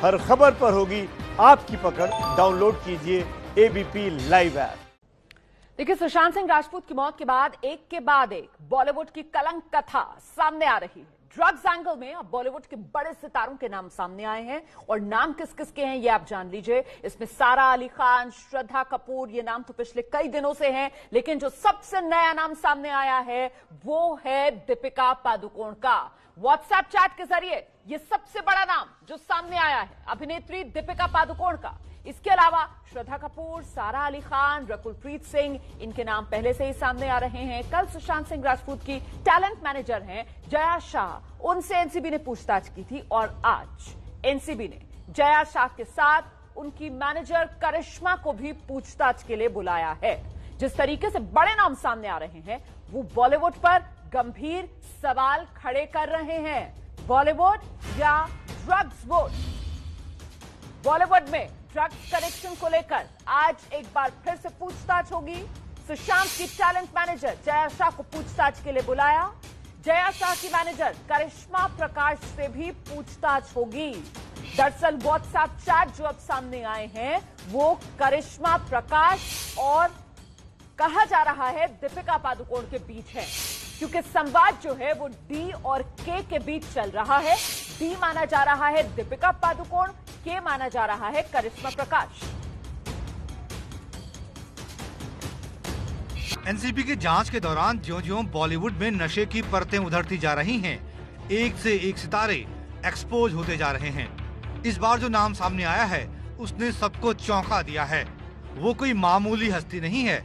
हर खबर पर होगी आपकी पकड़। डाउनलोड कीजिए एबीपी लाइव ऐप। देखिए, सुशांत सिंह राजपूत की मौत के बाद एक बॉलीवुड की कलंक कथा सामने आ रही है। ड्रग्स एंगल में अब बॉलीवुड के बड़े सितारों के नाम सामने आए हैं और नाम किस किस के हैं ये आप जान लीजिए। इसमें सारा अली खान, श्रद्धा कपूर, ये नाम तो पिछले कई दिनों से हैं, लेकिन जो सबसे नया नाम सामने आया है वो है दीपिका पादुकोण का। व्हाट्सएप चैट के जरिए ये सबसे बड़ा नाम जो सामने आया है अभिनेत्री दीपिका पादुकोण का। इसके अलावा श्रद्धा कपूर, सारा अली खान, रकुलप्रीत सिंह, इनके नाम पहले से ही सामने आ रहे हैं। कल सुशांत सिंह राजपूत की टैलेंट मैनेजर हैं जया शाह, उनसे एनसीबी ने पूछताछ की थी और आज एनसीबी ने जया शाह के साथ उनकी मैनेजर करिश्मा को भी पूछताछ के लिए बुलाया है। जिस तरीके से बड़े नाम सामने आ रहे हैं वो बॉलीवुड पर गंभीर सवाल खड़े कर रहे हैं। बॉलीवुड या ड्रग्स बोर्ड? बॉलीवुड में ड्रग्स कनेक्शन को लेकर आज एक बार फिर से पूछताछ होगी। सुशांत की टैलेंट मैनेजर जया शाह को पूछताछ के लिए बुलाया। जया शाह की मैनेजर करिश्मा प्रकाश से भी पूछताछ होगी। दरअसल व्हाट्सएप चैट जो अब सामने आए हैं वो करिश्मा प्रकाश और कहा जा रहा है दीपिका पादुकोण के बीच है, क्योंकि संवाद जो है वो डी और के बीच चल रहा है। डी माना जा रहा है दीपिका पादुकोण, के माना जा रहा है करिश्मा प्रकाश। एनसीबी की जांच के दौरान ज्यों-ज्यों बॉलीवुड में नशे की परतें उधरती जा रही हैं, एक से एक सितारे एक्सपोज होते जा रहे हैं। इस बार जो नाम सामने आया है उसने सबको चौंका दिया है। वो कोई मामूली हस्ती नहीं है,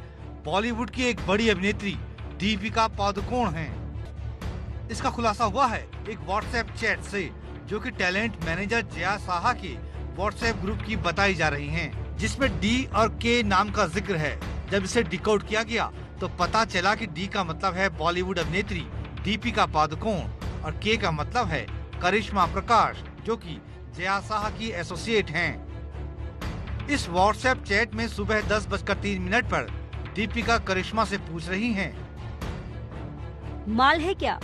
बॉलीवुड की एक बड़ी अभिनेत्री दीपिका पादुकोण हैं। इसका खुलासा हुआ है एक व्हाट्सएप चैट से, जो कि टैलेंट मैनेजर जया शाह के व्हाट्सएप ग्रुप की बताई जा रही हैं, जिसमें डी और के नाम का जिक्र है। जब इसे डिकोड किया गया तो पता चला कि डी का मतलब है बॉलीवुड अभिनेत्री दीपिका पादुकोण और के का मतलब है करिश्मा प्रकाश, जो कि जया शाह की एसोसिएट हैं। इस व्हाट्सएप चैट में सुबह 10:03 पर दीपिका करिश्मा से पूछ रही हैं, माल है क्या?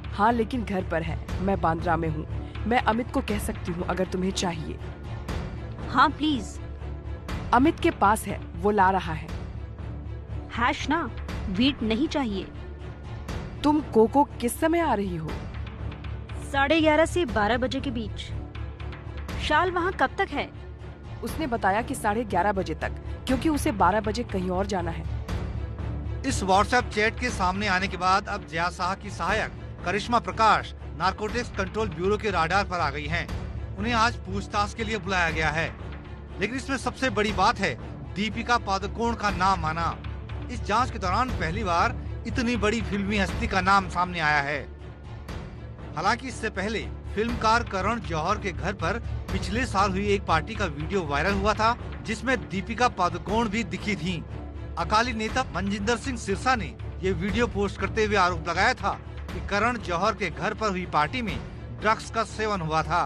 हाँ, लेकिन घर पर है। मैं बांद्रा में हूँ। मैं अमित को कह सकती हूँ अगर तुम्हें चाहिए। हाँ प्लीज। अमित के पास है, वो ला रहा है। हैश ना, वीट नहीं चाहिए। तुम कोको किस समय आ रही हो? 11:30 से 12 बजे के बीच। शाल वहाँ कब तक है? उसने बताया कि 11:30 बजे तक, क्योंकि उसे 12 बजे कहीं और जाना है। इस व्हाट्सएप चैट के सामने आने के बाद अब जया शाह की सहायक करिश्मा प्रकाश नारकोटिक्स कंट्रोल ब्यूरो के राडार पर आ गई हैं। उन्हें आज पूछताछ के लिए बुलाया गया है, लेकिन इसमें सबसे बड़ी बात है दीपिका पादुकोण का नाम आना। इस जांच के दौरान पहली बार इतनी बड़ी फिल्मी हस्ती का नाम सामने आया है। हालांकि इससे पहले फिल्मकार करण जौहर के घर पर पिछले साल हुई एक पार्टी का वीडियो वायरल हुआ था, जिसमें दीपिका पादुकोण भी दिखी थीं। अकाली नेता मनजिंदर सिंह सिरसा ने ये वीडियो पोस्ट करते हुए आरोप लगाया था कि करण जौहर के घर पर हुई पार्टी में ड्रग्स का सेवन हुआ था।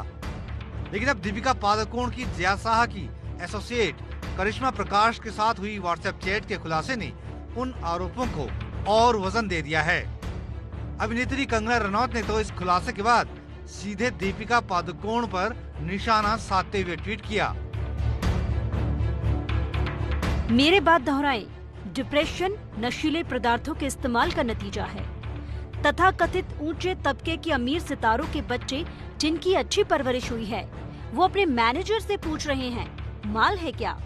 लेकिन अब दीपिका पादुकोण की जया शाह की एसोसिएट करिश्मा प्रकाश के साथ हुई व्हाट्सएप चैट के खुलासे ने उन आरोपों को और वजन दे दिया है। अभिनेत्री कंगना रनौत ने तो इस खुलासे के बाद सीधे दीपिका पादुकोण पर निशाना साधते हुए ट्वीट किया, मेरे बात दोहराएं, डिप्रेशन नशीले पदार्थों के इस्तेमाल का नतीजा है। तथा कथित ऊंचे तबके के अमीर सितारों के बच्चे जिनकी अच्छी परवरिश हुई है, वो अपने मैनेजर से पूछ रहे हैं माल है क्या?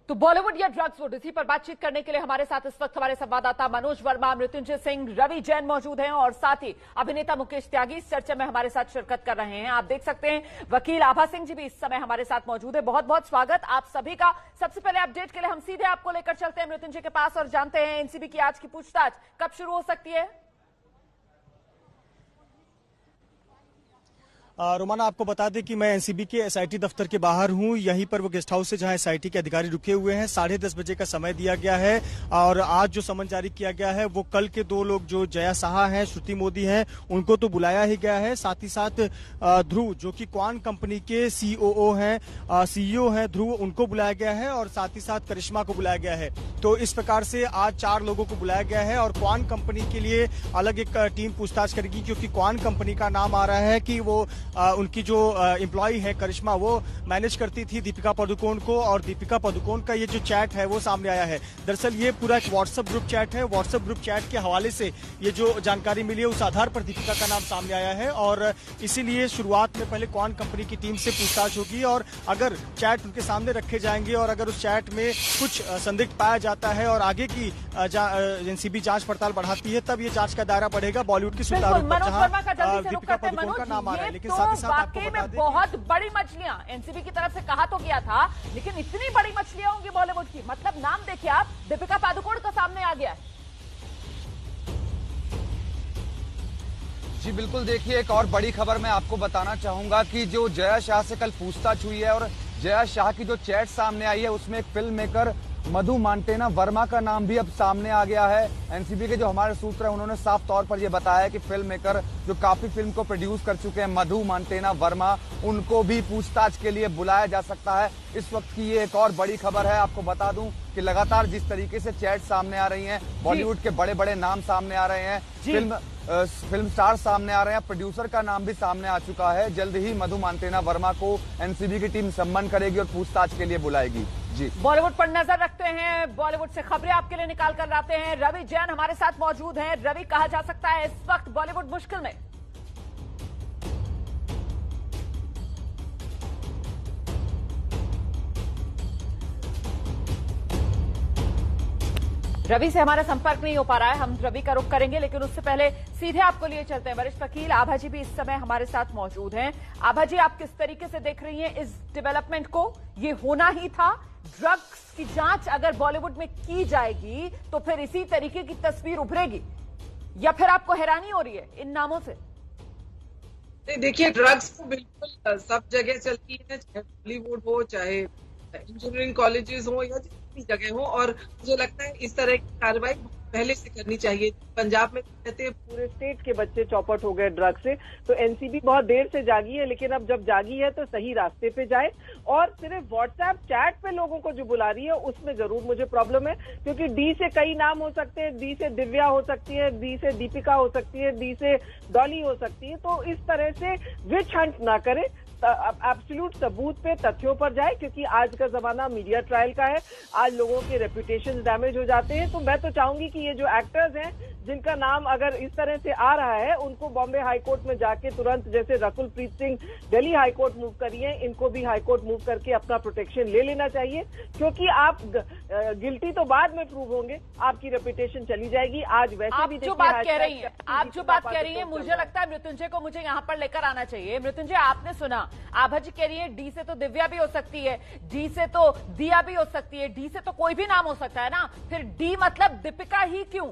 तो बॉलीवुड या ड्रग्स बोर्ड, इसी पर बातचीत करने के लिए हमारे साथ इस वक्त हमारे संवाददाता मनोज वर्मा, मृत्युंजय सिंह, रवि जैन मौजूद हैं और साथ ही अभिनेता मुकेश त्यागी इस चर्चा में हमारे साथ शिरकत कर रहे हैं। आप देख सकते हैं वकील आभा सिंह जी भी इस समय हमारे साथ मौजूद है। बहुत बहुत स्वागत आप सभी का। सबसे पहले अपडेट के लिए हम सीधे आपको लेकर चलते हैं मृत्युंजय के पास और जानते हैं एनसीबी की आज की पूछताछ कब शुरू हो सकती है। रोमाना, आपको बता दें कि मैं एनसीबी के एसआईटी दफ्तर के बाहर हूं। यहीं पर वो गेस्ट हाउस है जहां एसआईटी के अधिकारी रुके हुए हैं। 10:30 बजे का समय दिया गया है और आज जो समन जारी किया गया है वो कल के दो लोग जो जया शाह हैं, श्रुति मोदी हैं, उनको तो बुलाया ही गया है। साथ ही साथ ध्रुव जो कि क्वान कंपनी के सीओओ हैं, सीईओ हैं ध्रुव, उनको बुलाया गया है और साथ ही साथ करिश्मा को बुलाया गया है। तो इस प्रकार से आज 4 लोगों को बुलाया गया है और क्वान कंपनी के लिए अलग एक टीम पूछताछ करेगी, क्योंकि क्वान कंपनी का नाम आ रहा है कि वो उनकी जो एम्प्लॉय है करिश्मा, वो मैनेज करती थी दीपिका पादुकोण को, और दीपिका पादुकोण का ये जो चैट है वो सामने आया है। दरअसल ये पूरा एक व्हाट्सएप ग्रुप चैट है। व्हाट्सएप ग्रुप चैट के हवाले से ये जो जानकारी मिली है उस आधार पर दीपिका का नाम सामने आया है, और इसीलिए शुरुआत में पहले क्वान कंपनी की टीम से पूछताछ होगी, और अगर चैट उनके सामने रखे जाएंगे और अगर उस चैट में कुछ संदिग्ध पाया जाता है और आगे की एनसीबी जांच पड़ताल बढ़ाती है, तब ये जांच का दायरा बढ़ेगा बॉलीवुड की सुल्तान पर, जहां दीपिका पादुकोण का नाम आ रहा है। लेकिन साथ ही साथ आपको बता दें बहुत बड़ी मछलियां एनसीबी की तरफ से कहा तो गया था, लेकिन इतनी बड़ी मछलियां होंगी बॉलीवुड की, मतलब नाम देखिए आप, दीपिका पादुकोण का सामने आ गया है। जी बिल्कुल, देखिए एक और बड़ी खबर मैं आपको बताना चाहूंगा कि जो जया शाह से कल पूछताछ हुई है और जया शाह की जो चैट सामने आई है उसमें एक फिल्म मेकर मधु मांटेना वर्मा का नाम भी अब सामने आ गया है। एनसीबी के जो हमारे सूत्र हैं उन्होंने साफ तौर पर यह बताया है कि फिल्म मेकर जो काफी फिल्म को प्रोड्यूस कर चुके हैं मधु मांटेना वर्मा, उनको भी पूछताछ के लिए बुलाया जा सकता है। इस वक्त की ये एक और बड़ी खबर है। आपको बता दूं कि लगातार जिस तरीके से चैट सामने आ रही हैं, बॉलीवुड के बड़े बड़े नाम सामने आ रहे हैं, फिल्म स्टार सामने आ रहे हैं, प्रोड्यूसर का नाम भी सामने आ चुका है। जल्द ही मधु मांटेना वर्मा को एनसीबी की टीम सम्मान करेगी और पूछताछ के लिए बुलाएगी। जी, बॉलीवुड पर नजर रखते हैं, बॉलीवुड से खबरें आपके लिए निकाल कर लाते हैं। रवि जैन हमारे साथ मौजूद हैं। रवि, कहा जा सकता है इस वक्त बॉलीवुड मुश्किल में? रवि से हमारा संपर्क नहीं हो पा रहा है, हम रवि का रुख करेंगे, लेकिन उससे पहले सीधे आपको लिए चलते हैं। वरिष्ठ वकील आभा जी भी इस समय हमारे साथ मौजूद हैं। आभा जी, आप किस तरीके से देख रही हैं इस डेवलपमेंट को? ये होना ही था, ड्रग्स की जांच अगर बॉलीवुड में की जाएगी तो फिर इसी तरीके की तस्वीर उभरेगी, या फिर आपको हैरानी हो रही है इन नामों से? देखिए, ड्रग्स तो बिल्कुल सब जगह चलती है, चाहे बॉलीवुड हो, चाहे इंजीनियरिंग कॉलेजेस हो, या जितनी जगह हो, और मुझे लगता है इस तरह की कार्रवाई पहले से करनी चाहिए। पंजाब में कहते हैं पूरे स्टेट के बच्चे चौपट हो गए ड्रग्स से, तो एनसीबी बहुत देर से जागी है, लेकिन अब जब जागी है तो सही रास्ते पे जाए। और सिर्फ व्हाट्सएप चैट पे लोगों को जो बुला रही है उसमें जरूर मुझे प्रॉब्लम है, क्योंकि डी से कई नाम हो सकते हैं, डी से दिव्या हो सकती है, डी से दीपिका हो सकती है, डी से डॉली हो सकती है। तो इस तरह से विच हंट ना करे, एब्सोल्यूट सबूत पे, तथ्यों पर जाए, क्योंकि आज का जमाना मीडिया ट्रायल का है। आज लोगों के रेपुटेशन डैमेज हो जाते हैं। तो मैं तो चाहूंगी कि ये जो एक्टर्स हैं जिनका नाम अगर इस तरह से आ रहा है, उनको बॉम्बे हाई कोर्ट में जाके तुरंत, जैसे Rakul Preet Singh Delhi high court move करी है, इनको भी हाई कोर्ट मूव करके अपना प्रोटेक्शन ले लेना चाहिए, क्योंकि आप गिल्टी तो बाद में प्रूव होंगे, आपकी रेपुटेशन चली जाएगी। आज वैसे भी जो बात कह रही है, आप जो बात कह रही है, मुझे लगता है मृत्युंजय को मुझे यहाँ पर लेकर आना चाहिए। मृत्युंजय, आपने सुना, आभा जी कह रही है डी से तो दिव्या भी हो सकती है, डी से तो दिया भी हो सकती है, डी से तो कोई भी नाम हो सकता है ना, फिर डी मतलब दीपिका ही क्यों?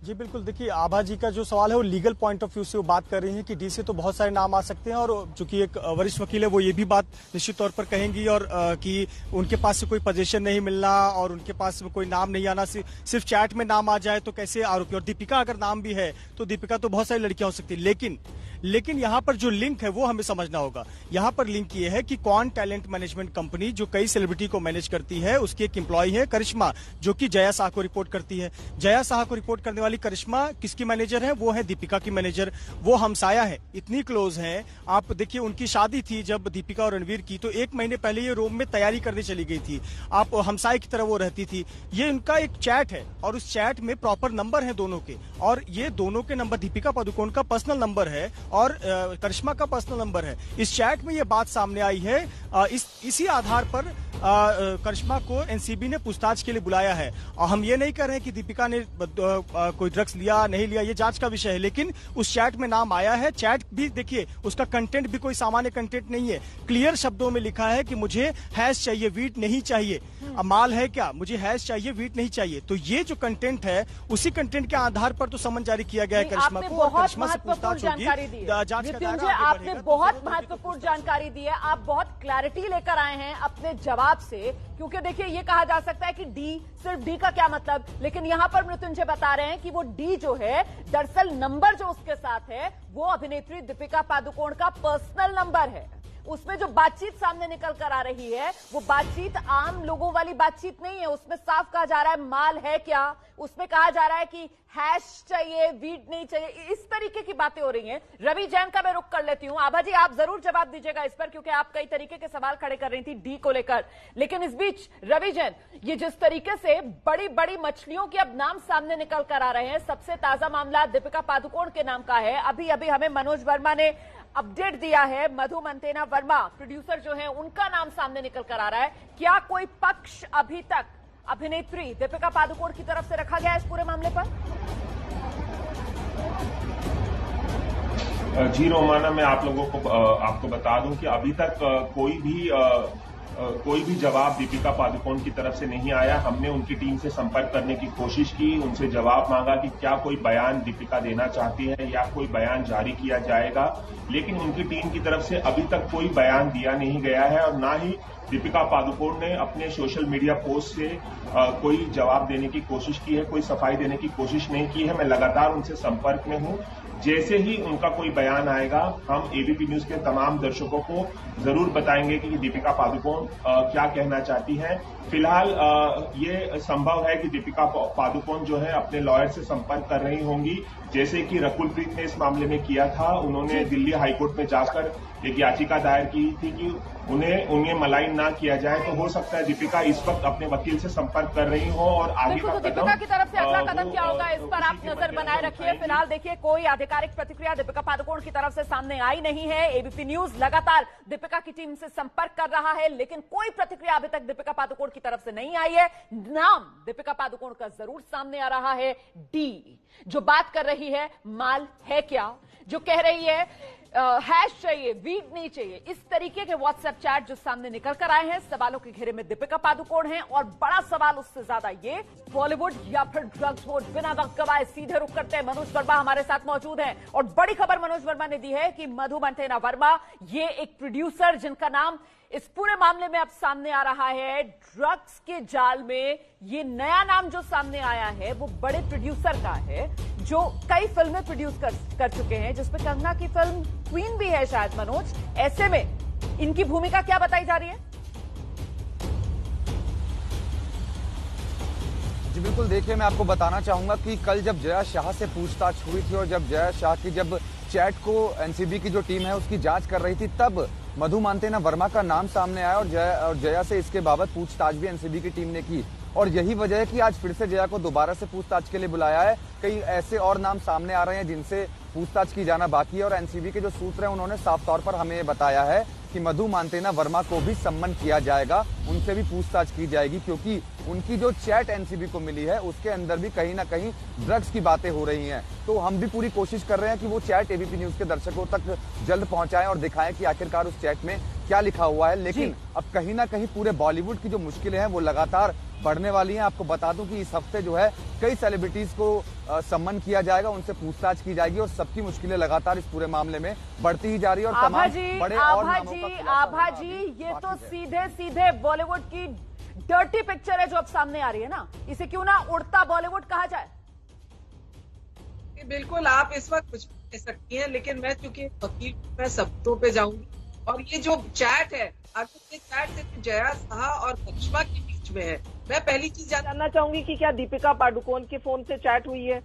जी बिल्कुल, देखिए आभा जी का जो सवाल है वो लीगल पॉइंट ऑफ व्यू से वो बात कर रही हैं कि डी से तो बहुत सारे नाम आ सकते हैं, और चूंकि एक वरिष्ठ वकील है वो ये भी बात निश्चित तौर पर कहेंगी, और कि उनके पास से कोई पोजीशन नहीं मिलना और उनके पास कोई नाम नहीं आना, सिर्फ चैट में नाम आ जाए तो कैसे आरोपी। और दीपिका अगर नाम भी है तो दीपिका तो बहुत सारी लड़कियां हो सकती है, लेकिन यहाँ पर जो लिंक है वो हमें समझना होगा। यहाँ पर लिंक ये है कि क्वान टैलेंट मैनेजमेंट कंपनी जो कई सेलिब्रिटी को मैनेज करती है, उसकी एक एम्प्लॉय है करिश्मा, जो कि जया शाह को रिपोर्ट करती है। जया शाह को रिपोर्ट करने वाली करिश्मा किसकी मैनेजर है? वो है दीपिका की मैनेजर। वो हमसाया है, इतनी क्लोज है। आप देखिए, उनकी शादी थी जब दीपिका और रणवीर की, तो 1 महीने पहले ये रोम में तैयारी करने चली गई थी। आप हमसाये की तरह वो रहती थी। ये उनका एक चैट है और उस चैट में प्रॉपर नंबर है दोनों के, और ये दोनों के नंबर, दीपिका पादुकोण का पर्सनल नंबर है और करिश्मा का पर्सनल नंबर है। इस चैट में ये बात सामने आई है। इसी आधार पर करिश्मा को एनसीबी ने पूछताछ के लिए बुलाया है। और हम ये नहीं कह रहे हैं कि दीपिका ने कोई ड्रग्स लिया नहीं लिया, ये जांच का विषय है, लेकिन उस चैट में नाम आया है। चैट भी देखिए, उसका कंटेंट भी कोई सामान्य कंटेंट नहीं है। क्लियर शब्दों में लिखा है कि मुझे हैश चाहिए, वीट नहीं चाहिए। माल है क्या, मुझे हैश चाहिए, वीट नहीं चाहिए। तो ये जो कंटेंट है, उसी कंटेंट के आधार पर तो समन जारी किया गया है करिश्मा को, और करिश्मा से पूछताछ होगी। मृत्युंजय, आपने बहुत महत्वपूर्ण जानकारी दी है, आप बहुत क्लैरिटी लेकर आए हैं अपने जवाब से, क्योंकि देखिए ये कहा जा सकता है कि डी, सिर्फ डी का क्या मतलब, लेकिन यहां पर मृत्युंजय बता रहे हैं कि वो डी जो है, दरअसल नंबर जो उसके साथ है वो अभिनेत्री दीपिका पादुकोण का पर्सनल नंबर है। उसमें जो बातचीत सामने निकल कर आ रही है वो बातचीत आम लोगों वाली बातचीत नहीं है। उसमें साफ कहा जा रहा है माल है क्या, उसमें कहा जा रहा है कि हैश चाहिए, वीट नहीं चाहिए, इस तरीके की बातें हो रही हैं। रवि जैन का मैं रुख कर लेती हूं। आभा जी आप जरूर जवाब दीजिएगा इस पर, क्योंकि आप कई तरीके के सवाल खड़े कर रही थी डी को लेकर। लेकिन इस बीच रवि जैन, ये जिस तरीके से बड़ी बड़ी मछलियों के अब नाम सामने निकल कर आ रहे हैं, सबसे ताजा मामला दीपिका पादुकोण के नाम का है। अभी अभी हमें मनोज वर्मा ने अपडेट दिया है, मधु मंटेना वर्मा प्रोड्यूसर जो है उनका नाम सामने निकल कर आ रहा है। क्या कोई पक्ष अभी तक अभिनेत्री दीपिका पादुकोण की तरफ से रखा गया है इस पूरे मामले पर? जी रोमाना, मैं आप लोगों को आपको बता दूं कि अभी तक कोई भी जवाब दीपिका पादुकोण की तरफ से नहीं आया। हमने उनकी टीम से संपर्क करने की कोशिश की, उनसे जवाब मांगा कि क्या कोई बयान दीपिका देना चाहती है या कोई बयान जारी किया जाएगा, लेकिन उनकी टीम की तरफ से अभी तक कोई बयान दिया नहीं गया है और ना ही दीपिका पादुकोण ने अपने सोशल मीडिया पोस्ट से कोई जवाब देने की कोशिश की है, कोई सफाई देने की कोशिश नहीं की है। मैं लगातार उनसे संपर्क में हूं। जैसे ही उनका कोई बयान आएगा हम एबीपी न्यूज के तमाम दर्शकों को जरूर बताएंगे कि दीपिका पादुकोण क्या कहना चाहती हैं। फिलहाल ये संभव है कि दीपिका पादुकोण जो है अपने लॉयर से संपर्क कर रही होंगी, जैसे कि रकुल प्रीत ने इस मामले में किया था। उन्होंने दिल्ली हाईकोर्ट में जाकर एक याचिका दायर की थी कि उन्हें मलाइन ना किया जाए। तो हो सकता है दीपिका इस वक्त अपने वकील से संपर्क कर रही हो और आगे का कदम दीपिका की तरफ से अगला कदम क्या होगा इस पर आप नजर बनाए रखिए। फिलहाल देखिए कोई आधिकारिक प्रतिक्रिया दीपिका पादुकोण की तरफ से सामने आई नहीं है। एबीपी न्यूज लगातार दीपिका की टीम से संपर्क कर रहा है, लेकिन कोई प्रतिक्रिया अभी तक दीपिका पादुकोण की तरफ से नहीं आई है। नाम दीपिका पादुकोण का जरूर सामने आ रहा है। डी जो बात कर रही है माल है क्या, जो कह रही है हैश चाहिए, वीट नहीं चाहिए, इस तरीके के व्हाट्सएप चैट जो सामने निकल कर आए हैं, सवालों के घेरे में दीपिका पादुकोण हैं। और बड़ा सवाल उससे ज्यादा ये, बॉलीवुड या फिर ड्रग्स वोट। बिना वक्त गवाए सीधे रुख करते हैं, मनोज वर्मा हमारे साथ मौजूद हैं और बड़ी खबर मनोज वर्मा ने दी है कि मधु मंटेना वर्मा, ये एक प्रोड्यूसर जिनका नाम इस पूरे मामले में अब सामने आ रहा है। ड्रग्स के जाल में ये नया नाम जो सामने आया है वो बड़े प्रोड्यूसर का है, जो कई फिल्में प्रोड्यूस कर चुके हैं, जिसमें कंगना की फिल्म क्वीन भी है शायद। मनोज, ऐसे में इनकी भूमिका क्या बताई जा रही है? जी बिल्कुल, देखिए मैं आपको बताना चाहूंगा कि कल जब जया शाह से पूछताछ हुई थी और जब जया शाह की जब चैट को एनसीबी की जो टीम है उसकी जांच कर रही थी, तब मधु मंटेना वर्मा का नाम सामने आया और जया से इसके बाबत पूछताछ भी एनसीबी की टीम ने की। और यही वजह है कि आज फिर से जया को दोबारा से पूछताछ के लिए बुलाया है। कई ऐसे और नाम सामने आ रहे हैं जिनसे पूछताछ की जाना बाकी है और एनसीबी के जो सूत्र हैं उन्होंने साफ तौर पर हमें बताया है कि मधु मंटेना वर्मा को भी सम्मन किया जाएगा, उनसे भी पूछताछ की जाएगी, क्योंकि उनकी जो चैट एनसीबी को मिली है उसके अंदर भी कहीं ना कहीं ड्रग्स की बातें हो रही हैं। तो हम भी पूरी कोशिश कर रहे हैं कि वो चैट एबीपी न्यूज के दर्शकों तक जल्द पहुंचाएं और दिखाएं कि आखिरकार उस चैट में क्या लिखा हुआ है। लेकिन अब कहीं ना कहीं पूरे बॉलीवुड की जो मुश्किलें हैं वो लगातार बढ़ने वाली हैं। आपको बता दूं कि इस हफ्ते जो है कई सेलिब्रिटीज को सम्मान किया जाएगा, उनसे पूछताछ की जाएगी और सबकी मुश्किलें लगातार इस पूरे मामले में बढ़ती ही जा रही है। और तमाम बड़े और आभा जी, ये तो सीधे सीधे बॉलीवुड की डर्टी पिक्चर है जो अब सामने आ रही है ना, इसे क्यों ना उड़ता बॉलीवुड कहा जाए? बिल्कुल, आप इस वक्त कुछ कह सकती हैं, लेकिन मैं चूंकि वकील, मैं शब्दों पे जाऊंगी। और ये जो चैट है, अगर ये चैट सिर्फ जया शाह और करिश्मा के बीच में है, मैं पहली चीज जानना चाहूंगी कि क्या दीपिका पादुकोण के फोन से चैट हुई है?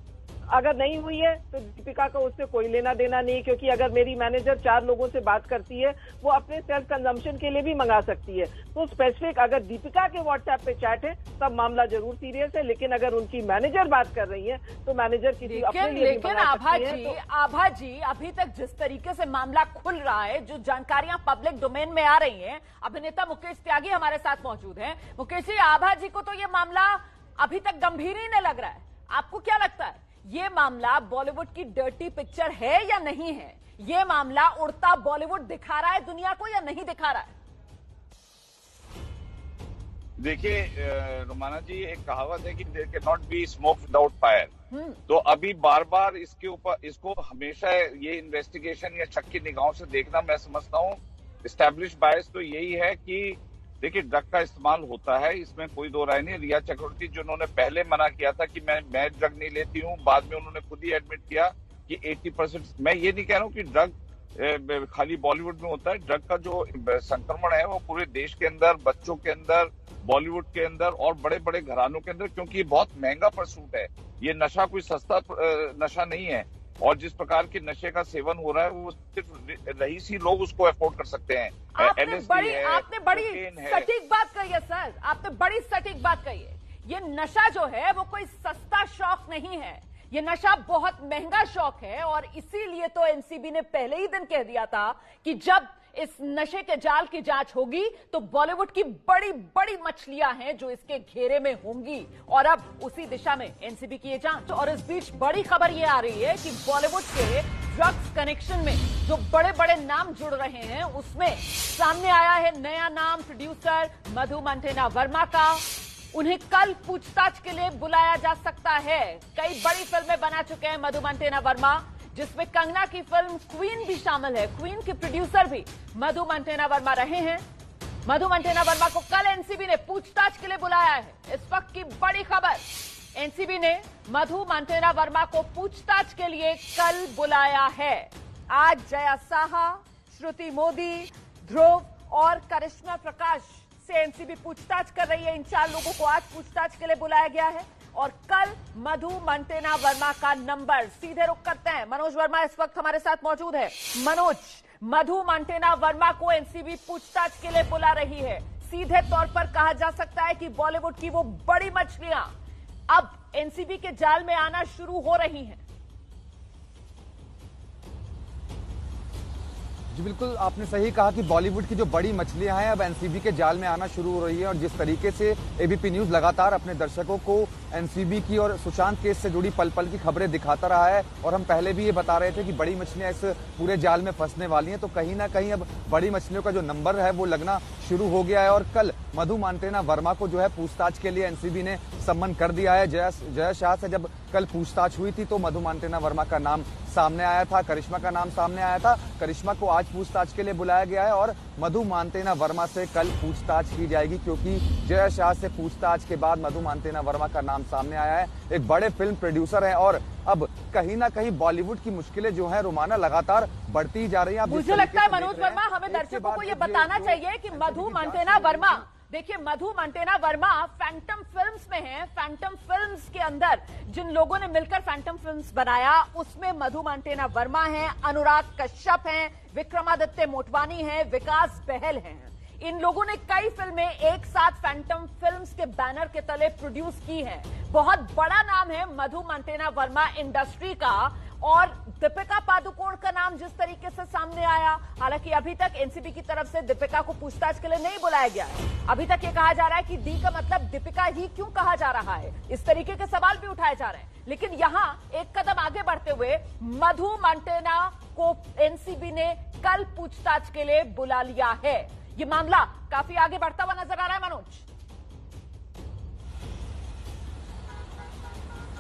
अगर नहीं हुई है तो दीपिका का उससे कोई लेना देना नहीं, क्योंकि अगर मेरी मैनेजर 4 लोगों से बात करती है वो अपने सेल्फ कंजम्पशन के लिए भी मंगा सकती है। तो स्पेसिफिक अगर दीपिका के व्हाट्सएप पे चैट है तब मामला जरूर सीरियस है, लेकिन अगर उनकी मैनेजर बात कर रही है तो मैनेजर किसी अपने लिए भी मंगा सकती है। आभा जी, अभी तक जिस तरीके से मामला खुल रहा है, जो जानकारियां पब्लिक डोमेन में आ रही हैं, अभिनेता मुकेश त्यागी हमारे साथ मौजूद हैं। मुकेश जी, आभा जी को तो ये मामला अभी तक गंभीर ही नहीं लग रहा है, आपको क्या लगता है ये मामला बॉलीवुड की डर्टी पिक्चर है या नहीं है? ये मामला उड़ता बॉलीवुड दिखा रहा है दुनिया को या नहीं दिखा रहा है? देखिए रोमाना जी, एक कहावत है कि there can not be smoke without fire. तो अभी बार बार इसके ऊपर, इसको हमेशा ये इन्वेस्टिगेशन या शक की निगाहों से देखना, मैं समझता हूँ एस्टैब्लिश बायस तो यही है कि देखिए ड्रग का इस्तेमाल होता है, इसमें कोई दो राय नहीं। रिया चक्रवर्ती जिन्होंने पहले मना किया था कि मैं ड्रग नहीं लेती हूँ, बाद में उन्होंने खुद ही एडमिट किया कि 80%। मैं ये नहीं कह रहा हूँ कि ड्रग खाली बॉलीवुड में होता है। ड्रग का जो संक्रमण है वो पूरे देश के अंदर, बच्चों के अंदर, बॉलीवुड के अंदर और बड़े बड़े घरानों के अंदर, क्योंकि ये बहुत महंगा परसूट है। ये नशा कोई सस्ता नशा नहीं है, और जिस प्रकार के नशे का सेवन हो रहा है वो सिर्फ रईसी लोग उसको अफोर्ड कर सकते हैं। आपने बड़ी सटीक बात कही है सर, आपने बड़ी सटीक बात कही है। ये नशा जो है वो कोई सस्ता शौक नहीं है, ये नशा बहुत महंगा शौक है। और इसीलिए तो एनसीबी ने पहले ही दिन कह दिया था कि जब इस नशे के जाल की जांच होगी तो बॉलीवुड की बड़ी बड़ी मछलियां हैं जो इसके घेरे में होंगी, और अब उसी दिशा में एनसीबी की ये जांच। और इस बीच बड़ी खबर ये आ रही है कि बॉलीवुड के ड्रग्स कनेक्शन में जो बड़े बड़े नाम जुड़ रहे हैं उसमें सामने आया है नया नाम प्रोड्यूसर मधु मंटेना वर्मा का। उन्हें कल पूछताछ के लिए बुलाया जा सकता है। कई बड़ी फिल्में बना चुके हैं मधु मंटेना वर्मा, जिसमें कंगना की फिल्म क्वीन भी शामिल है। क्वीन के प्रोड्यूसर भी मधु मंटेना वर्मा रहे हैं। मधु मंटेना वर्मा को कल एनसीबी ने पूछताछ के लिए बुलाया है। इस वक्त की बड़ी खबर, एनसीबी ने मधु मंटेना वर्मा को पूछताछ के लिए कल बुलाया है। आज जया साहा, श्रुति मोदी, ध्रुव और करिश्मा प्रकाश से एनसीबी पूछताछ कर रही है। इन 4 लोगों को आज पूछताछ के लिए बुलाया गया है और कल मधु मंटेना वर्मा का नंबर। सीधे रुख करते हैं, मनोज वर्मा इस वक्त हमारे साथ मौजूद है। मनोज, मधु मंटेना वर्मा को एनसीबी पूछताछ के लिए बुला रही है। सीधे तौर पर कहा जा सकता है कि बॉलीवुड की वो बड़ी मछलियां अब एनसीबी के जाल में आना शुरू हो रही हैं। जी बिल्कुल, आपने सही कहा कि बॉलीवुड की जो बड़ी मछलियां हैं अब एनसीबी के जाल में आना शुरू हो रही है। और जिस तरीके से एबीपी न्यूज लगातार अपने दर्शकों को एनसीबी की और सुशांत केस से जुड़ी पल पल की खबरें दिखाता रहा है, और हम पहले भी ये बता रहे थे कि बड़ी मछलियां इस पूरे जाल में फंसने वाली हैं, तो कहीं ना कहीं अब बड़ी मछलियों का जो नंबर है वो लगना शुरू हो गया है। और कल मधु मंटेना वर्मा को जो है पूछताछ के लिए एनसीबी ने सम्मन कर दिया है। जया शाह से जब कल पूछताछ हुई थी तो मधु मंटेना वर्मा का नाम सामने आया था, करिश्मा का नाम सामने आया था। करिश्मा को आज पूछताछ के लिए बुलाया गया है और मधु मंटेना वर्मा से कल पूछताछ की जाएगी, क्योंकि जया शाह से पूछताछ के बाद मधु मंटेना वर्मा का नाम सामने आया है। एक बड़े फिल्म प्रोड्यूसर हैं और अब कहीं ना कहीं बॉलीवुड की मुश्किलें जो है रोमाना लगातार बढ़ती जा रही है। मुझे लगता है मनोज वर्मा, हमें दर्शकों को ये बताना चाहिए कि मधु मंटेना वर्मा, देखिए मधु मंटेना वर्मा फैंटम फिल्म्स में हैं। फैंटम फिल्म्स के अंदर जिन लोगों ने मिलकर फैंटम फिल्म्स बनाया उसमें मधु मंटेना वर्मा हैं, अनुराग कश्यप हैं, विक्रमादित्य मोटवानी हैं, विकास बहल हैं। इन लोगों ने कई फिल्में एक साथ फैंटम फिल्म्स के बैनर के तले प्रोड्यूस की हैं। बहुत बड़ा नाम है मधु मंटेना वर्मा इंडस्ट्री का। और दीपिका पादुकोण का नाम जिस तरीके से सामने आया, हालांकि अभी तक एनसीबी की तरफ से दीपिका को पूछताछ के लिए नहीं बुलाया गया है। अभी तक ये कहा जा रहा है कि डी का मतलब दीपिका ही क्यों कहा जा रहा है, इस तरीके के सवाल भी उठाए जा रहे हैं। लेकिन यहां एक कदम आगे बढ़ते हुए मधु मंटेना को एनसीबी ने कल पूछताछ के लिए बुला लिया है। ये मामला काफी आगे बढ़ता हुआ नजर आ रहा है मनोज।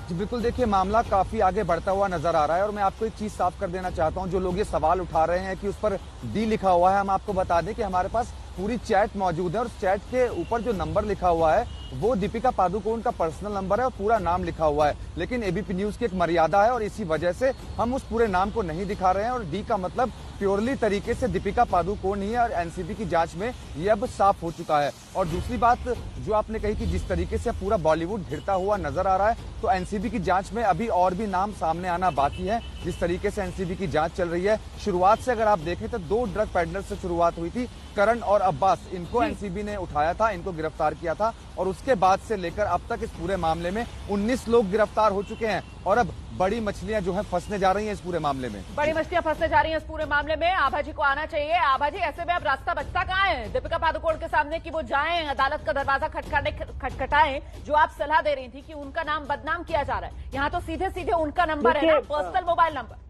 जी बिल्कुल, देखिए मामला काफी आगे बढ़ता हुआ नजर आ रहा है और मैं आपको एक चीज साफ कर देना चाहता हूं। जो लोग ये सवाल उठा रहे हैं कि उस पर डी लिखा हुआ है, हम आपको बता दें कि हमारे पास पूरी चैट मौजूद है और चैट के ऊपर जो नंबर लिखा हुआ है वो दीपिका पादुकोण का पर्सनल नंबर है और पूरा नाम लिखा हुआ है। लेकिन एबीपी न्यूज की एक मर्यादा है और इसी वजह से हम उस पूरे नाम को नहीं दिखा रहे हैं। और डी का मतलब प्योरली तरीके से दीपिका पादुकोण ही है और एनसीबी की जांच में ये अब साफ हो चुका है। और दूसरी बात जो आपने कही कि जिस तरीके से पूरा बॉलीवुड घिरता हुआ नजर आ रहा है, तो एनसीबी की जांच में अभी और भी नाम सामने आना बाकी है। जिस तरीके से एनसीबी की जांच चल रही है, शुरुआत से अगर आप देखें तो 2 ड्रग पेडलर से शुरुआत हुई थी, करण और अब्बास। इनको एनसीबी ने उठाया था, इनको गिरफ्तार किया था और उसके बाद से लेकर अब तक इस पूरे मामले में 19 लोग गिरफ्तार हो चुके हैं। और अब बड़ी मछलियां जो है फंसने जा रही हैं इस पूरे मामले में। बड़ी मछलियां फंसने जा रही हैं इस पूरे मामले में। आभा जी को आना चाहिए। आभा जी, ऐसे में अब रास्ता बचता कहाँ है दीपिका पादुकोण के सामने कि वो जाएं, अदालत का दरवाजा खटखटाएं? जो आप सलाह दे रही थी कि उनका नाम बदनाम किया जा रहा है, यहाँ तो सीधे सीधे उनका नंबर है ना, पर्सनल मोबाइल नंबर।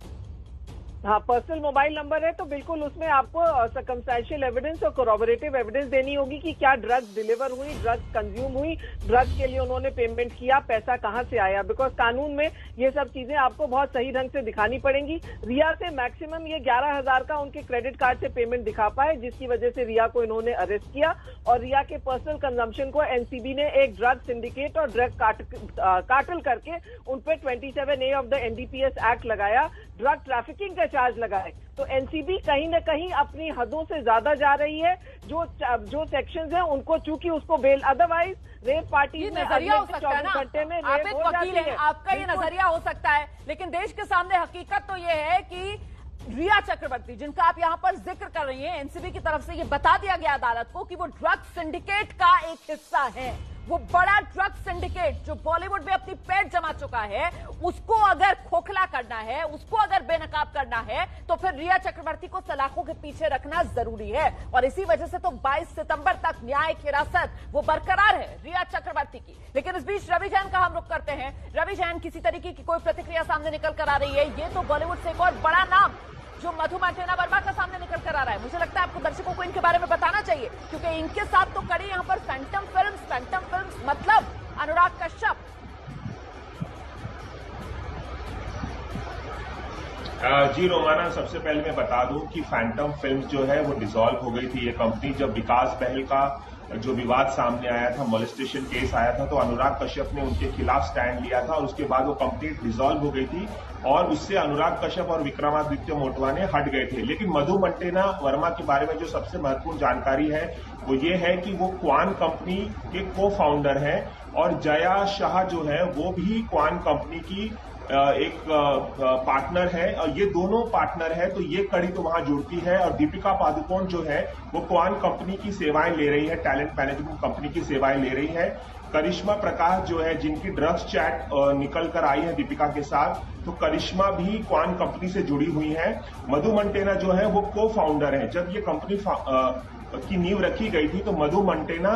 हाँ, पर्सनल मोबाइल नंबर है, तो बिल्कुल उसमें आपको सर्कमस्टेंशियल एविडेंस और कोरोबोरेटिव एविडेंस देनी होगी कि क्या ड्रग्स डिलीवर हुई, ड्रग्स कंज्यूम हुई, ड्रग्स के लिए उन्होंने पेमेंट किया, पैसा कहाँ से आया। बिकॉज कानून में ये सब चीजें आपको बहुत सही ढंग से दिखानी पड़ेंगी। रिया से मैक्सिमम ये 11,000 का उनके क्रेडिट कार्ड से पेमेंट दिखा पाए, जिसकी वजह से रिया को इन्होंने अरेस्ट किया। और रिया के पर्सनल कंजम्पशन को एनसीबी ने एक ड्रग सिंडिकेट और ड्रग कार्टेल करके उन पे 27A of the NDPS act लगाया, ड्रग ट्रैफिकिंग का चार्ज लगाए। तो एनसीबी कहीं ना कहीं अपनी हदों से ज्यादा जा रही है। जो सेक्शंस हैं उनको, चूंकि उसको बेल, अदरवाइज रेप पार्टी में नजरिया हो सकता है ना, आप एक वकील हैं, आपका ये नजरिया हो सकता है, लेकिन देश के सामने हकीकत तो ये है कि रिया चक्रवर्ती, जिनका आप यहां पर जिक्र कर रही हैं, एनसीबी की तरफ से ये बता दिया गया अदालत को कि वो ड्रग सिंडिकेट का एक हिस्सा है। वो बड़ा ड्रग सिंडिकेट जो बॉलीवुड में अपनी पैठ जमा चुका है, उसको अगर खोखला करना है, उसको अगर बेनकाब करना है, तो फिर रिया चक्रवर्ती को सलाखों के पीछे रखना जरूरी है। और इसी वजह से तो 22 सितंबर तक न्यायिक हिरासत वो बरकरार है रिया चक्रवर्ती की। लेकिन इस बीच रवि जैन का हम रुख करते हैं। रवि जैन, किसी तरीके की कोई प्रतिक्रिया सामने निकल कर आ रही है? ये तो बॉलीवुड से एक और बड़ा नाम जो मधु मंटेना वर्मा का सामने निकल कर आ रहा है। मुझे लगता है आपको दर्शकों को इनके बारे में बताना चाहिए, क्योंकि इनके साथ तो कड़ी यहां पर फैंटम फिल्म्स मतलब अनुराग कश्यप। जी रोमाना, सबसे पहले मैं बता दूं कि फैंटम फिल्म्स जो है वो डिसॉल्व हो गई थी। ये कंपनी, जब विकास बहल का जो विवाद सामने आया था, मोलेस्टेशन केस आया था, तो अनुराग कश्यप ने उनके खिलाफ स्टैंड लिया था और उसके बाद वो कंपनी डिसॉल्व हो गई थी और उससे अनुराग कश्यप और विक्रमादित्य मोटवाने हट गए थे। लेकिन मधु मंटेना वर्मा के बारे में जो सबसे महत्वपूर्ण जानकारी है वो ये है कि वो क्वान कंपनी के को फाउंडर हैं और जया शाह जो है वो भी क्वान कंपनी की एक पार्टनर है और ये दोनों पार्टनर है, तो ये कड़ी तो वहां जुड़ती है। और दीपिका पादुकोण जो है वो क्वान कंपनी की सेवाएं ले रही है, टैलेंट मैनेजमेंट कंपनी की सेवाएं ले रही है। करिश्मा प्रकाश जो है, जिनकी ड्रग्स चैट निकल कर आई है दीपिका के साथ, तो करिश्मा भी क्वान कंपनी से जुड़ी हुई है। मधु मंटेना जो है वो को फाउंडर है। जब ये कंपनी की नींव रखी गई थी तो मधु मंटेना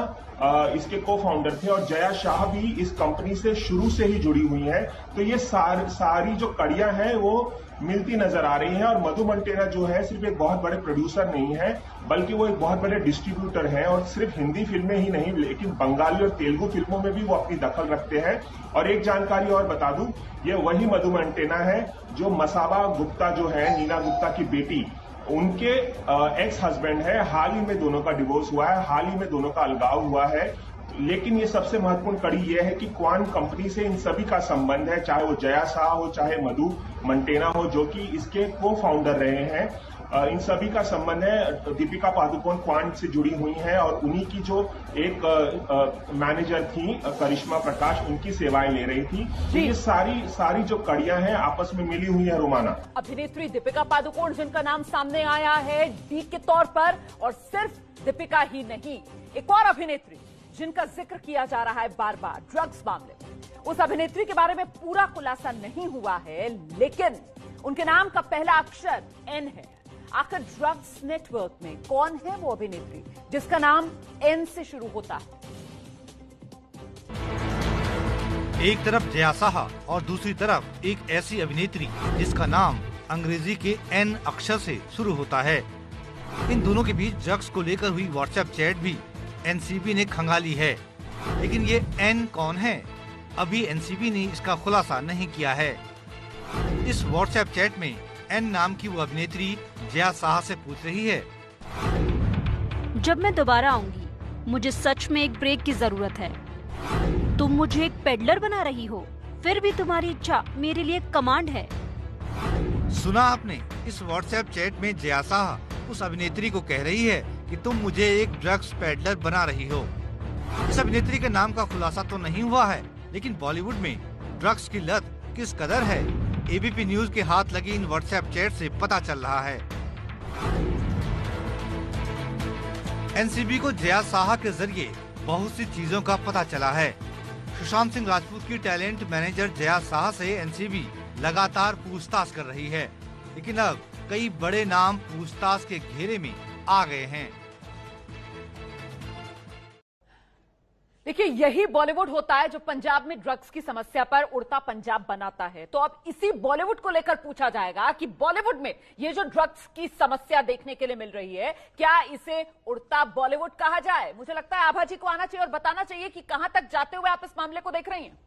इसके को फाउंडर थे और जया शाह भी इस कंपनी से शुरू से ही जुड़ी हुई है। तो ये सारी जो कड़ियां हैं वो मिलती नजर आ रही हैं। और मधु मंटेना जो है सिर्फ एक बहुत बड़े प्रोड्यूसर नहीं है, बल्कि वो एक बहुत बड़े डिस्ट्रीब्यूटर हैं और सिर्फ हिंदी फिल्में ही नहीं, लेकिन बंगाली और तेलुगु फिल्मों में भी वो अपनी दखल रखते हैं। और एक जानकारी और बता दूं, ये वही मधु मंटेना है जो मसाबा गुप्ता जो है, नीना गुप्ता की बेटी, उनके एक्स हस्बैंड है। हाल ही में दोनों का डिवोर्स हुआ है, हाल ही में दोनों का अलगाव हुआ है। लेकिन ये सबसे महत्वपूर्ण कड़ी ये है कि क्वान कंपनी से इन सभी का संबंध है, चाहे वो जया शाह हो, चाहे मधु मंटेना हो, जो कि इसके को फाउंडर रहे हैं। इन सभी का संबंध है। दीपिका पादुकोण क्वान से जुड़ी हुई हैं और उन्हीं की जो एक मैनेजर थी करिश्मा प्रकाश, उनकी सेवाएं ले रही थी। तो ये सारी जो कड़ियां हैं आपस में मिली हुई है रोमाना। अभिनेत्री दीपिका पादुकोण, जिनका नाम सामने आया है डी के तौर पर, और सिर्फ दीपिका ही नहीं, एक और अभिनेत्री जिनका जिक्र किया जा रहा है बार बार ड्रग्स मामले में, उस अभिनेत्री के बारे में पूरा खुलासा नहीं हुआ है, लेकिन उनके नाम का पहला अक्षर एन है। आखिर ड्रग्स नेटवर्क में कौन है वो अभिनेत्री जिसका नाम एन से शुरू होता है? एक तरफ जया शाह और दूसरी तरफ एक ऐसी अभिनेत्री जिसका नाम अंग्रेजी के एन अक्षर से शुरू होता है। इन दोनों के बीच ड्रग्स को लेकर हुई व्हाट्सएप चैट भी एनसीबी ने खंगाली है, लेकिन ये एन कौन है, अभी एनसीबी ने इसका खुलासा नहीं किया है। इस व्हाट्सएप चैट में एन नाम की वो अभिनेत्री जया शाह से पूछ रही है, जब मैं दोबारा आऊंगी मुझे सच में एक ब्रेक की जरूरत है। तुम मुझे एक पेडलर बना रही हो, फिर भी तुम्हारी इच्छा मेरे लिए कमांड है। सुना आपने? इस व्हाट्सएप चैट में जया शाह उस अभिनेत्री को कह रही है कि तुम मुझे एक ड्रग्स पेडलर बना रही हो। इस अभिनेत्री के नाम का खुलासा तो नहीं हुआ है, लेकिन बॉलीवुड में ड्रग्स की लत किस कदर है, एबीपी न्यूज के हाथ लगी इन व्हाट्सएप चैट से पता चल रहा है। एनसीबी को जया शाह के जरिए बहुत सी चीजों का पता चला है। सुशांत सिंह राजपूत की टैलेंट मैनेजर जया शाह से एनसीबी लगातार पूछताछ कर रही है, लेकिन अब कई बड़े नाम पूछताछ के घेरे में आ गए हैं। देखिए, यही बॉलीवुड होता है जो पंजाब में ड्रग्स की समस्या पर उड़ता पंजाब बनाता है। तो अब इसी बॉलीवुड को लेकर पूछा जाएगा कि बॉलीवुड में ये जो ड्रग्स की समस्या देखने के लिए मिल रही है, क्या इसे उड़ता बॉलीवुड कहा जाए? मुझे लगता है आभा जी को आना चाहिए और बताना चाहिए कि कहां तक जाते हुए आप इस मामले को देख रही हैं।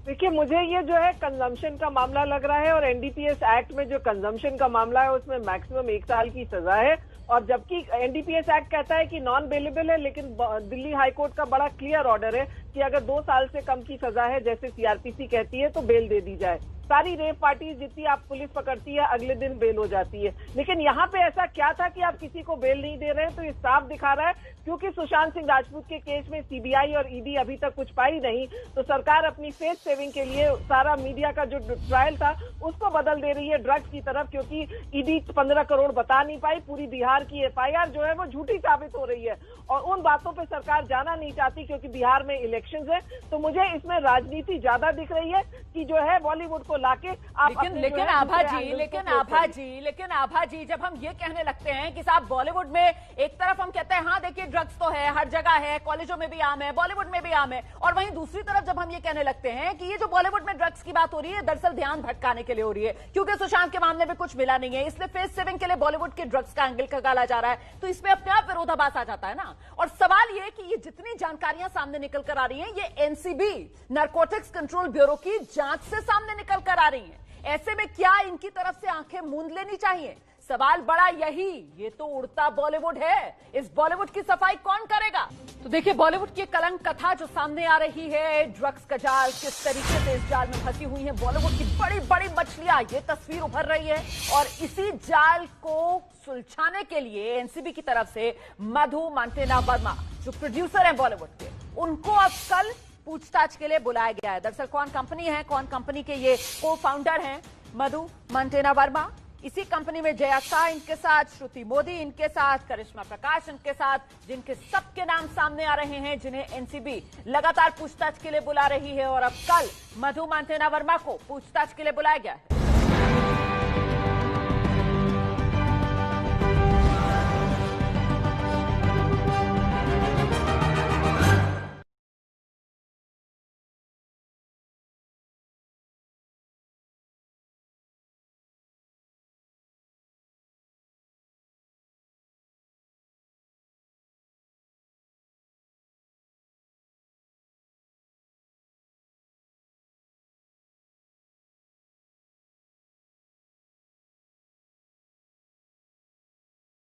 देखिए, मुझे ये जो है कंजम्पशन का मामला लग रहा है और एनडीपीएस एक्ट में जो कंजम्पशन का मामला है उसमें मैक्सिमम 1 साल की सजा है, और जबकि एनडीपीएस एक्ट कहता है कि नॉन बेलेबल है, लेकिन दिल्ली हाईकोर्ट का बड़ा क्लियर ऑर्डर है कि अगर 2 साल से कम की सजा है, जैसे सीआरपीसी कहती है, तो बेल दे दी जाए। सारी रेप पार्टी जितनी आप पुलिस पकड़ती है अगले दिन बेल हो जाती है। लेकिन यहाँ पे ऐसा क्या था कि आप किसी को बेल नहीं दे रहे हैं? तो ये साफ दिखा रहा है क्योंकि सुशांत सिंह राजपूत के केस में सीबीआई और ईडी अभी तक कुछ पाई नहीं, तो सरकार अपनी फेस सेविंग के लिए सारा मीडिया का जो ट्रायल था उसको बदल दे रही है ड्रग्स की तरफ, क्योंकि ईडी 15 करोड़ बता नहीं पाई। पूरी बिहार की एफआईआर जो है वो झूठी साबित हो रही है और उन बातों पे सरकार जाना नहीं चाहती क्योंकि बिहार में इलेक्शंस है। तो मुझे इसमें राजनीति ज्यादा दिख रही है कि जो है बॉलीवुड को लाके आप लेकिन आभा जी जब हम ये कहने लगते हैं कि साहब बॉलीवुड में एक तरफ हम कहते हैं हाँ देखिए ड्रग्स तो है, हर जगह है, कॉलेजों में भी आम है, बॉलीवुड में भी आम है, और वहीं दूसरी तरफ जब हम ये कहने लगते हैं कि ये जो बॉलीवुड में ड्रग्स की बात हो रही है दरअसल ध्यान भटकाने के लिए हो रही है क्योंकि सुशांत के मामले में कुछ मिला नहीं है, इसलिए फेस सेविंग के लिए बॉलीवुड के ड्रग्स का एंगल खगाला जा रहा है, तो इसमें अपने आप विरोधाभास आ जाता है ना। और सवाल ये कि ये जितनी जानकारियां सामने निकल कर आ रही हैं ये एनसीबी नारकोटिक्स कंट्रोल ब्यूरो की जांच से सामने निकल कर आ रही हैं, ऐसे में क्या इनकी तरफ से आंखें मूंद लेनी चाहिए? सवाल बड़ा यही, ये तो उड़ता बॉलीवुड है, इस बॉलीवुड की सफाई कौन करेगा? तो देखिए बॉलीवुड की कलंक कथा जो सामने आ रही है, ड्रग्स का जाल किस तरीके से इस जाल में फंसी हुई है बॉलीवुड की बड़ी बड़ी मछलियां, ये तस्वीर उभर रही है और इसी जाल को सुलझाने के लिए एनसीबी की तरफ से मधु मंटेना वर्मा जो प्रोड्यूसर है बॉलीवुड के, उनको अब कल पूछताछ के लिए बुलाया गया है। दरअसल कौन कंपनी है, कौन कंपनी के ये को फाउंडर हैं मधु मंटेना वर्मा, इसी कंपनी में जया शाह इनके साथ, श्रुति मोदी इनके साथ, करिश्मा प्रकाश इनके साथ, जिनके सबके नाम सामने आ रहे हैं, जिन्हें एनसीबी लगातार पूछताछ के लिए बुला रही है और अब कल मधु मंटेना वर्मा को पूछताछ के लिए बुलाया गया है।